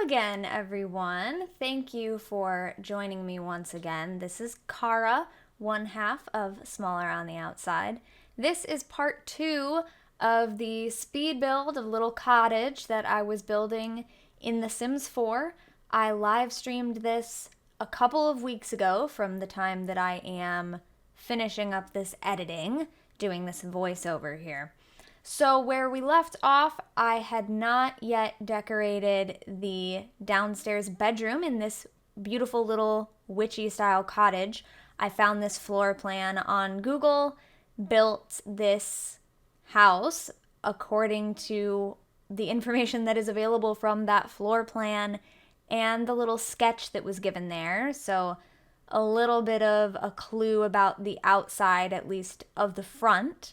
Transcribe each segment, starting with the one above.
again, everyone. Thank you for joining me once again. This is Cara, one half of Smaller on the Outside. This is part 2 of the speed build of Little Cottage that I was building in The Sims 4. I live streamed this a couple of weeks ago from the time that I am finishing up this editing, doing this voiceover here. So where we left off, I had not yet decorated the downstairs bedroom in this beautiful little witchy style cottage. I found this floor plan on Google, built this house according to the information that is available from that floor plan and the little sketch that was given there. So a little bit of a clue about the outside, at least of the front.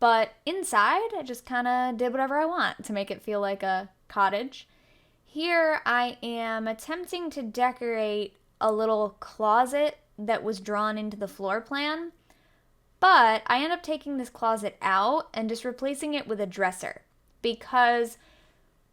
But inside, I just kind of did whatever I want to make it feel like a cottage. Here, I am attempting to decorate a little closet that was drawn into the floor plan, but I end up taking this closet out and just replacing it with a dresser, because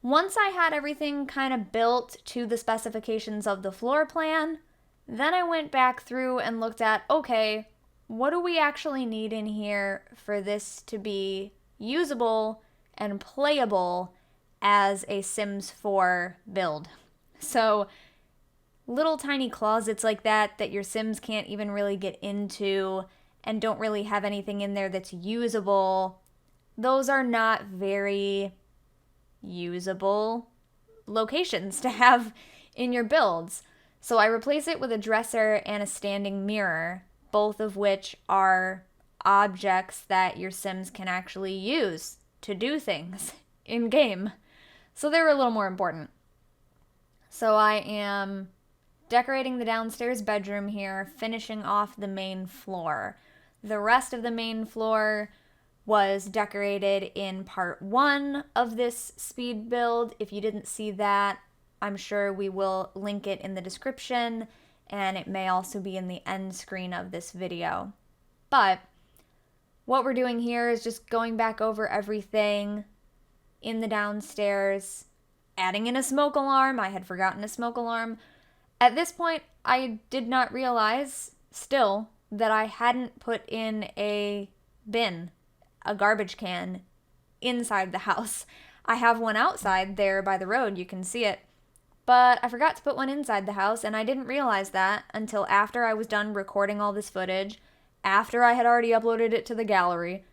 once I had everything kind of built to the specifications of the floor plan, then I went back through and looked at, okay, what do we actually need in here for this to be usable and playable as a Sims 4 build? So little tiny closets like that your Sims can't even really get into and don't really have anything in there that's usable, those are not very usable locations to have in your builds. So I replace it with a dresser and a standing mirror, both of which are objects that your Sims can actually use to do things in game. So they're a little more important. So I am decorating the downstairs bedroom here, finishing off the main floor. The rest of the main floor was decorated in part 1 of this speed build. If you didn't see that, I'm sure we will link it in the description, and it may also be in the end screen of this video. But what we're doing here is just going back over everything in the downstairs, adding in a smoke alarm. I had forgotten a smoke alarm. At this point, I did not realize still that I hadn't put in a bin, a garbage can, inside the house. I have one outside there by the road, you can see it. But I forgot to put one inside the house, and I didn't realize that until after I was done recording all this footage, after I had already uploaded it to the gallery.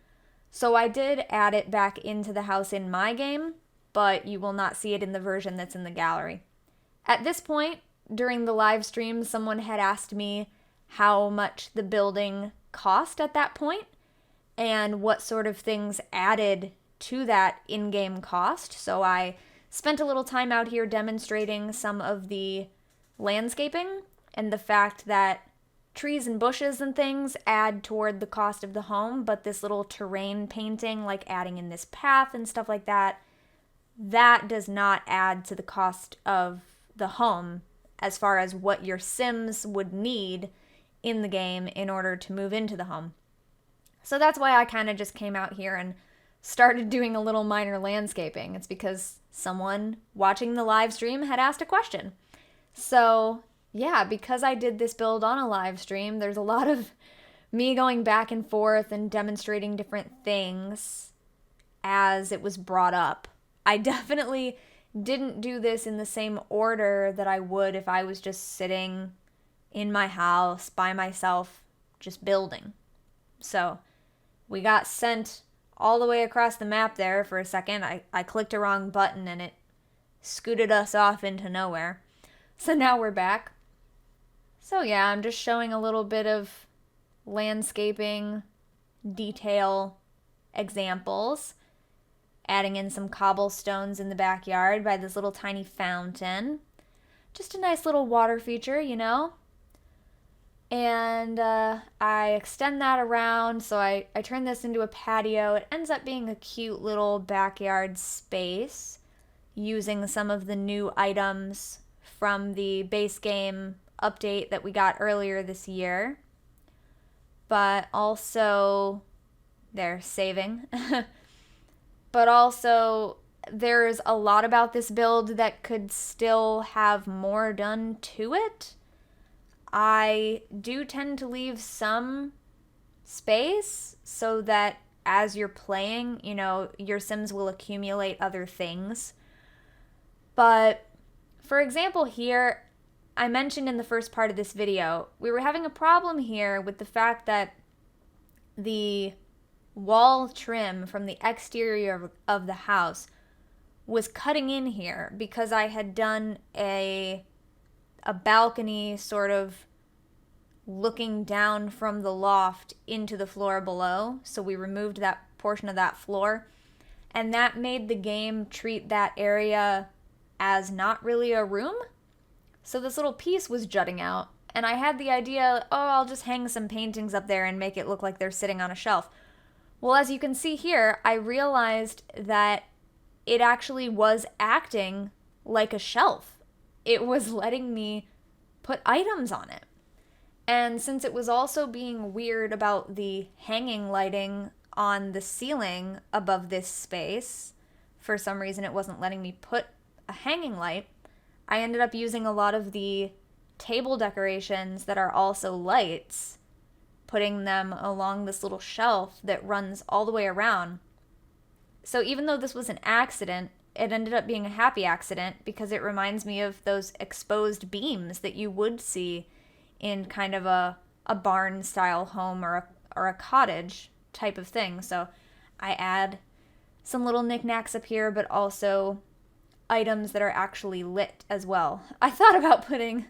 So I did add it back into the house in my game, but you will not see it in the version that's in the gallery. At this point, during the live stream, someone had asked me how much the building cost at that point, and what sort of things added to that in-game cost. So I spent a little time out here demonstrating some of the landscaping and the fact that trees and bushes and things add toward the cost of the home, but this little terrain painting, like adding in this path and stuff like that, that does not add to the cost of the home as far as what your Sims would need in the game in order to move into the home. So that's why I kind of just came out here and started doing a little minor landscaping. It's because someone watching the live stream had asked a question. So yeah, because I did this build on a live stream, there's a lot of me going back and forth and demonstrating different things as it was brought up. I definitely didn't do this in the same order that I would if I was just sitting in my house by myself just building. So we got sent all the way across the map there for a second. I clicked a wrong button and it scooted us off into nowhere. So now we're back. So yeah, I'm just showing a little bit of landscaping detail examples, adding in some cobblestones in the backyard by this little tiny fountain. Just a nice little water feature, you know? And I extend that around, so I turn this into a patio. It ends up being a cute little backyard space using some of the new items from the base game update that we got earlier this year. But also, they're saving. But also there's a lot about this build that could still have more done to it. I do tend to leave some space so that as you're playing, you know, your Sims will accumulate other things. But for example here, I mentioned in the first part of this video, we were having a problem here with the fact that the wall trim from the exterior of the house was cutting in here because I had done a balcony sort of looking down from the loft into the floor below. So we removed that portion of that floor, and that made the game treat that area as not really a room. So this little piece was jutting out, and I had the idea, oh, I'll just hang some paintings up there and make it look like they're sitting on a shelf. Well, as you can see here, I realized that it actually was acting like a shelf. It was letting me put items on it. And since it was also being weird about the hanging lighting on the ceiling above this space, for some reason it wasn't letting me put a hanging light, I ended up using a lot of the table decorations that are also lights, putting them along this little shelf that runs all the way around. So even though this was an accident, it ended up being a happy accident because it reminds me of those exposed beams that you would see in kind of a barn style home or a cottage type of thing. So I add some little knickknacks up here, but also items that are actually lit as well. I thought about putting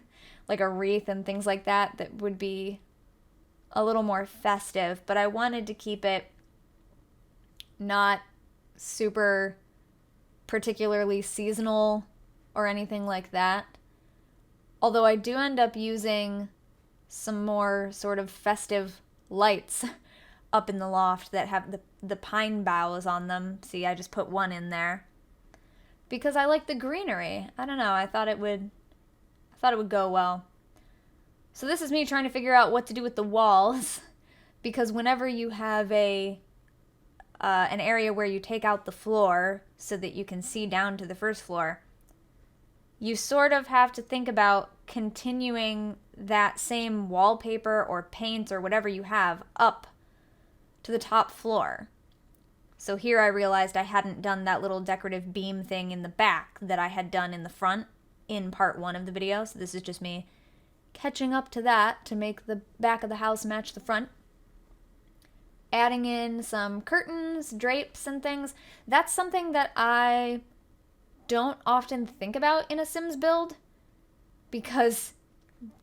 like a wreath and things like that would be a little more festive, but I wanted to keep it not super particularly seasonal or anything like that. Although I do end up using some more sort of festive lights up in the loft that have the pine boughs on them. See, I just put one in there because I like the greenery. I don't know, I thought it would go well. So this is me trying to figure out what to do with the walls because whenever you have an area where you take out the floor so that you can see down to the first floor, you sort of have to think about continuing that same wallpaper or paint or whatever you have up to the top floor. So here I realized I hadn't done that little decorative beam thing in the back that I had done in the front in part 1 of the video. So this is just me catching up to that to make the back of the house match the front. Adding in some curtains, drapes, and things. That's something that I don't often think about in a Sims build because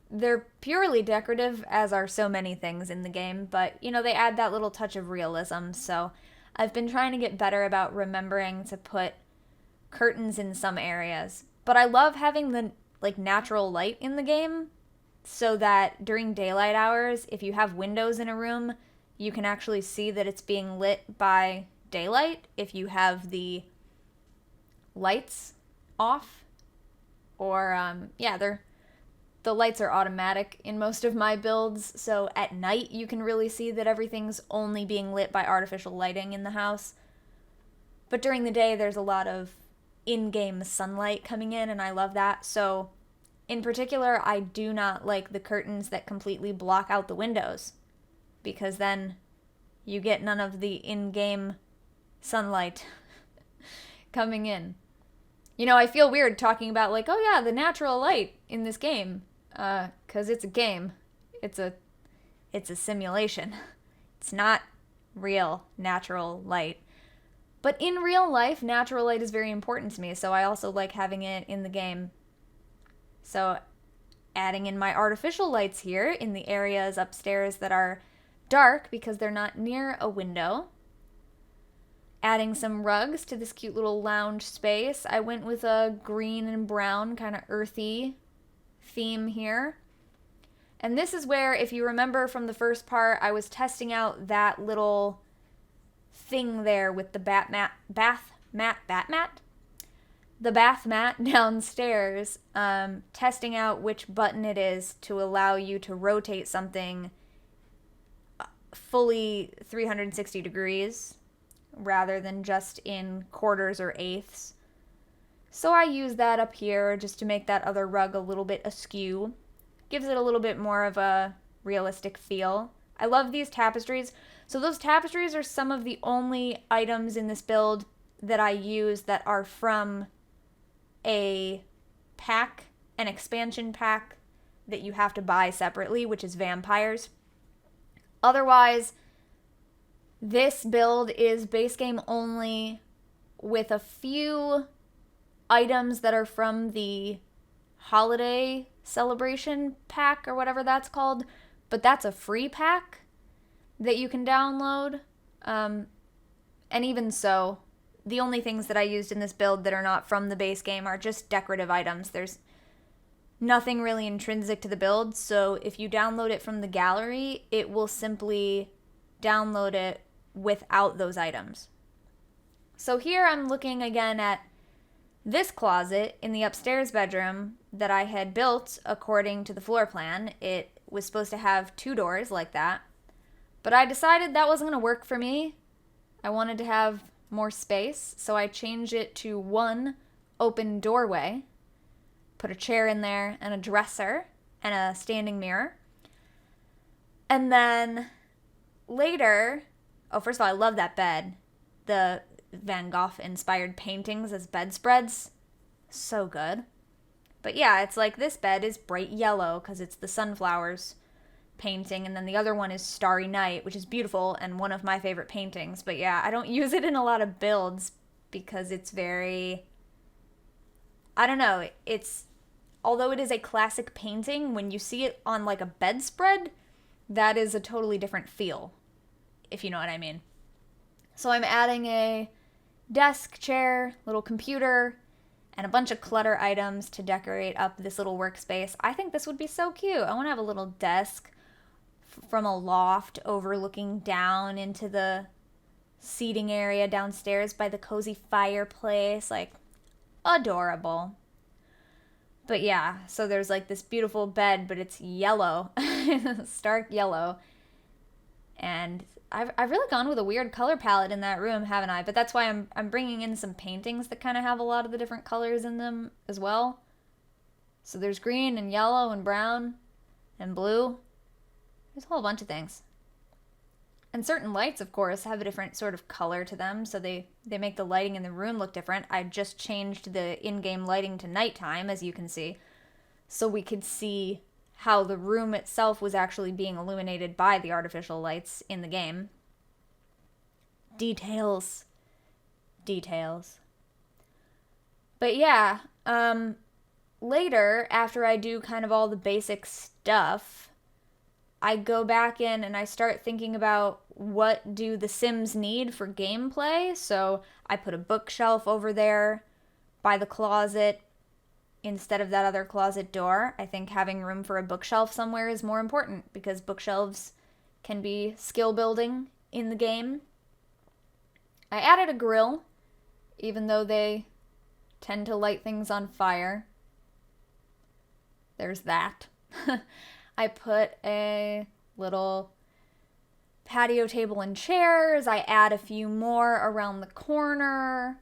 they're purely decorative, as are so many things in the game, but you know, they add that little touch of realism. So I've been trying to get better about remembering to put curtains in some areas. But I love having the like natural light in the game so that during daylight hours, if you have windows in a room, you can actually see that it's being lit by daylight if you have the lights off. Or the lights are automatic in most of my builds, so at night you can really see that everything's only being lit by artificial lighting in the house. But during the day there's a lot of in-game sunlight coming in, and I love that. So in particular, I do not like the curtains that completely block out the windows, because then you get none of the in-game sunlight coming in. You know, I feel weird talking about like, oh yeah, the natural light in this game, because it's a game. It's a simulation. It's not real natural light. But in real life, natural light is very important to me, so I also like having it in the game. So adding in my artificial lights here in the areas upstairs that are dark because they're not near a window. Adding some rugs to this cute little lounge space. I went with a green and brown kind of earthy theme here. And this is where, if you remember from the first part, I was testing out that little thing there with the bath mat downstairs, testing out which button it is to allow you to rotate something fully 360 degrees. rather than just in quarters or eighths. So I use that up here just to make that other rug a little bit askew. Gives it a little bit more of a realistic feel. I love these tapestries. So those tapestries are some of the only items in this build that I use that are from a pack, an expansion pack that you have to buy separately, which is vampires. Otherwise, this build is base game only with a few items that are from the holiday celebration pack or whatever that's called, but that's a free pack that you can download. And even so, the only things that I used in this build that are not from the base game are just decorative items. There's nothing really intrinsic to the build, so if you download it from the gallery, it will simply download it without those items. So here I'm looking again at this closet in the upstairs bedroom that I had built according to the floor plan. It was supposed to have 2 doors like that, but I decided that wasn't going to work for me. I wanted to have more space, so I changed it to 1 open doorway, put a chair in there and a dresser and a standing mirror. And then later, first of all, I love that bed. The Van Gogh inspired paintings as bedspreads. So good. But yeah, it's like this bed is bright yellow because it's the sunflowers painting, and then the other one is Starry Night, which is beautiful and one of my favorite paintings. But yeah, I don't use it in a lot of builds because it's very, I don't know, although it is a classic painting, when you see it on like a bedspread, that is a totally different feel, if you know what I mean. So I'm adding a desk, chair, little computer, and a bunch of clutter items to decorate up this little workspace. I think this would be so cute. I want to have a little desk from a loft overlooking down into the seating area downstairs by the cozy fireplace. Like, adorable. But yeah, so there's like this beautiful bed, but it's yellow, stark yellow. And I've really gone with a weird color palette in that room, haven't I? But that's why I'm bringing in some paintings that kind of have a lot of the different colors in them as well. So there's green and yellow and brown and blue. There's a whole bunch of things. And certain lights, of course, have a different sort of color to them, so they make the lighting in the room look different. I just changed the in-game lighting to nighttime, as you can see, so we could see how the room itself was actually being illuminated by the artificial lights in the game. Details. Details. But yeah, later, after I do kind of all the basic stuff, I go back in and I start thinking about what do the Sims need for gameplay. So I put a bookshelf over there by the closet instead of that other closet door. I think having room for a bookshelf somewhere is more important because bookshelves can be skill building in the game. I added a grill, even though they tend to light things on fire. There's that. I put a little patio table and chairs. I add a few more around the corner.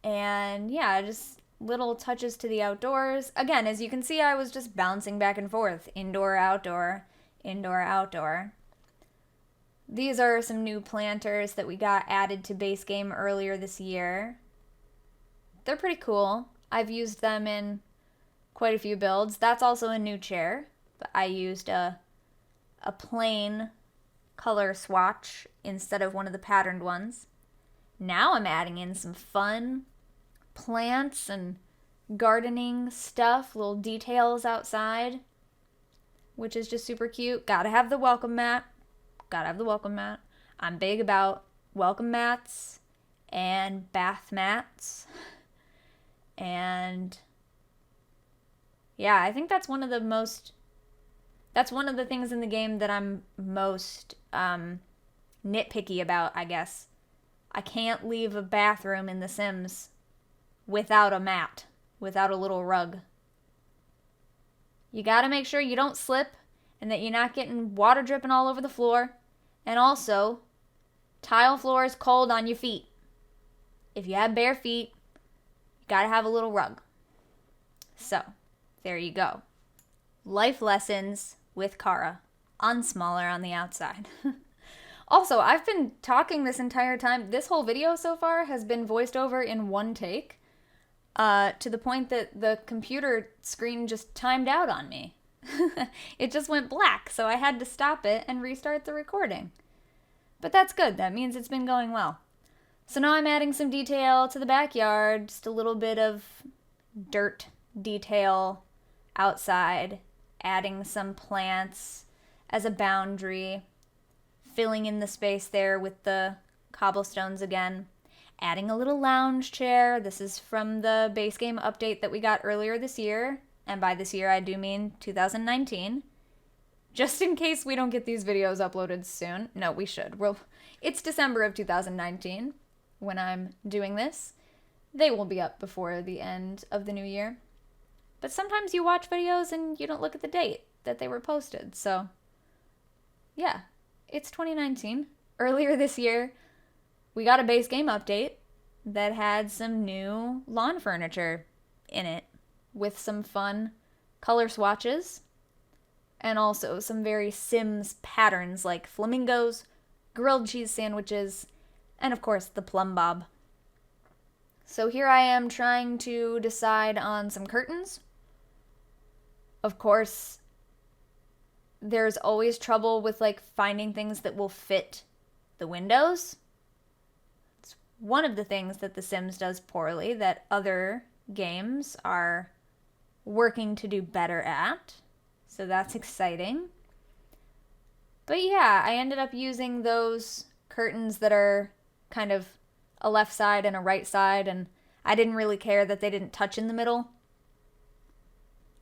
And yeah, just little touches to the outdoors. Again, as you can see, I was just bouncing back and forth. Indoor, outdoor, indoor, outdoor. These are some new planters that we got added to base game earlier this year. They're pretty cool. I've used them in quite a few builds. That's also a new chair. But I used a plain color swatch instead of one of the patterned ones. Now I'm adding in some fun plants and gardening stuff, little details outside, which is just super cute. Gotta have the welcome mat. Gotta have the welcome mat. I'm big about welcome mats and bath mats. And yeah, I think that's one of the things in the game that I'm most nitpicky about, I guess. I can't leave a bathroom in The Sims without a mat, without a little rug. You gotta make sure you don't slip and that you're not getting water dripping all over the floor. And also, Tile floor is cold on your feet. If you have bare feet, you gotta have a little rug. So, there you go. Life lessons with Cara on Smaller on the Outside. Also, I've been talking this entire time. This whole video so far has been voiced over in one take, to the point that the computer screen just timed out on me. It just went black, so I had to stop it and restart the recording. But that's good. That means it's been going well. So now I'm adding some detail to the backyard, just a little bit of dirt detail outside, adding some plants as a boundary, filling in the space there with the cobblestones again, adding a little lounge chair. This is from the base game update that we got earlier this year, and by this year I do mean 2019. Just in case we don't get these videos uploaded soon. No, we should. It's December of 2019 when I'm doing this. They will be up before the end of the new year. But sometimes you watch videos and you don't look at the date that they were posted. So, yeah, it's 2019. Earlier this year, we got a base game update that had some new lawn furniture in it with some fun color swatches. And also some very Sims patterns like flamingos, grilled cheese sandwiches, and of course the plumb bob. So here I am trying to decide on some curtains. Of course, there's always trouble with finding things that will fit the windows. It's one of the things that The Sims does poorly that other games are working to do better at. So that's exciting. But yeah, I ended up using those curtains that are kind of a left side and a right side, and I didn't really care that they didn't touch in the middle.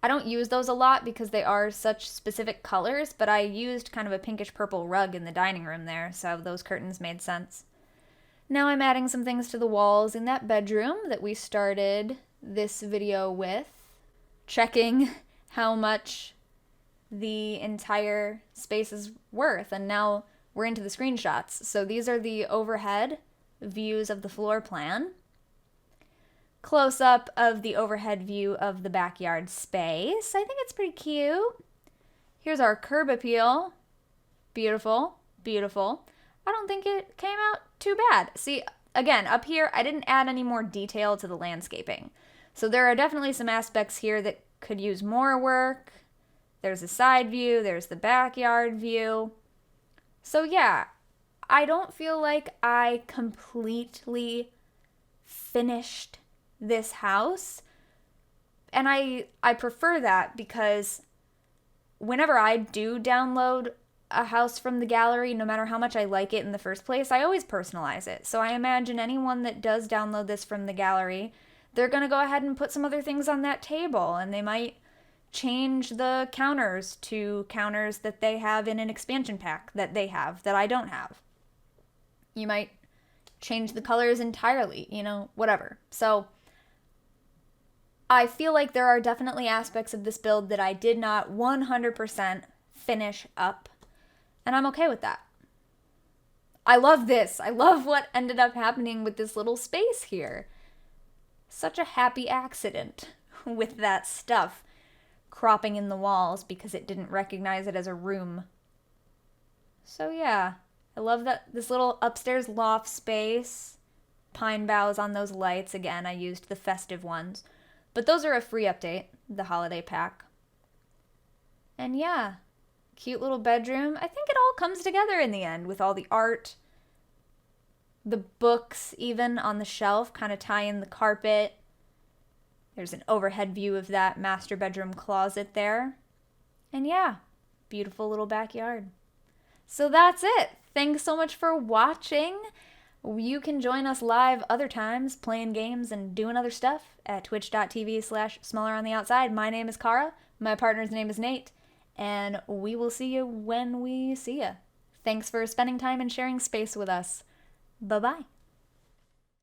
I don't use those a lot because they are such specific colors, but I used kind of a pinkish purple rug in the dining room there, so those curtains made sense. Now I'm adding some things to the walls in that bedroom that we started this video with, checking how much the entire space is worth, and now we're into the screenshots. So these are the overhead views of the floor plan. Close up of the overhead view of the backyard space. I think it's pretty cute. Here's our curb appeal. Beautiful, beautiful. I don't think it came out too bad. See, again, up here, I didn't add any more detail to the landscaping. So there are definitely some aspects here that could use more work. There's a side view, there's the backyard view. So yeah, I don't feel like I completely finished this house. And I prefer that because whenever I do download a house from the gallery, no matter how much I like it in the first place, I always personalize it. So I imagine anyone that does download this from the gallery, they're going to go ahead and put some other things on that table, and they might change the counters to counters that they have in an expansion pack that they have that I don't have. You might change the colors entirely, whatever. So I feel like there are definitely aspects of this build that I did not 100% finish up, and I'm okay with that. I love this. I love what ended up happening with this little space here. Such a happy accident with that stuff cropping in the walls because it didn't recognize it as a room. So yeah, I love that this little upstairs loft space. Pine boughs on those lights. Again, I used the festive ones. But those are a free update, the holiday pack. And yeah, cute little bedroom. I think it all comes together in the end with all the art. The books even on the shelf kind of tie in the carpet. There's an overhead view of that master bedroom closet there. And yeah, beautiful little backyard. So that's it. Thanks so much for watching. You can join us live other times, playing games and doing other stuff at twitch.tv/SmallerOnTheOutside. My name is Cara. My partner's name is Nate. And we will see you when we see you. Thanks for spending time and sharing space with us. Bye-bye.